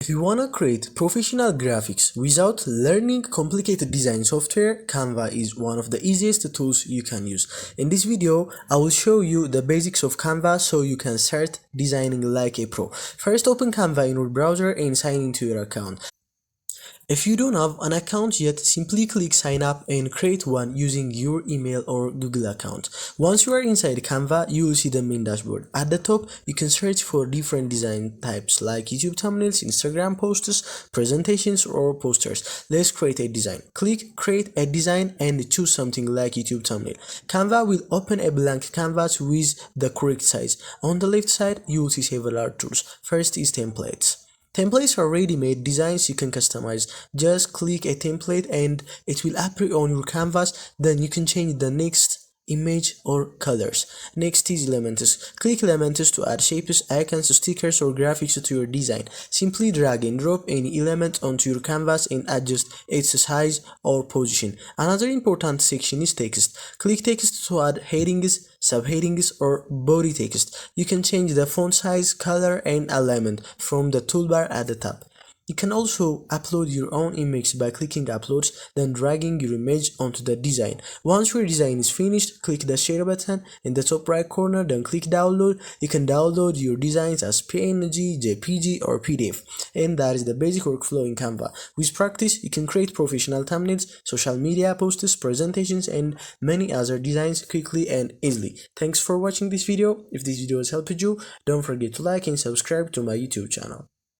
If you want to create professional graphics without learning complicated design software, Canva is one of the easiest tools you can use. In this video, I will show you the basics of Canva so you can start designing like a pro. First, open Canva in your browser and sign into your account. If you don't have an account yet, simply click sign up and create one using your email or Google account. Once you are inside Canva, you will see the main dashboard. At the top, you can search for different design types like YouTube thumbnails, Instagram posts, presentations, or posters. Let's create a design. Click create a design and choose something like YouTube thumbnail. Canva will open a blank canvas with the correct size. On the left side, you will see several tools. First is templates. Templates are ready-made designs you can customize. Just click a template and it will appear on your canvas. Then you can change the next image or colors. Next is Elementos. Click Elementos to add shapes, icons, stickers, or graphics to your design. Simply drag and drop any element onto your canvas and adjust its size or position. Another important section is text. Click text to add headings, subheadings, or body text. You can change the font size, color, and alignment from the toolbar at the top. You can also upload your own image by clicking uploads, then dragging your image onto the design. Once your design is finished, click the share button in the top right corner, then click download. You can download your designs as PNG, JPG, or PDF. And that is the basic workflow in Canva. With practice, you can create professional thumbnails, social media posts, presentations, and many other designs quickly and easily. Thanks for watching this video. If this video has helped you, don't forget to like and subscribe to my YouTube channel.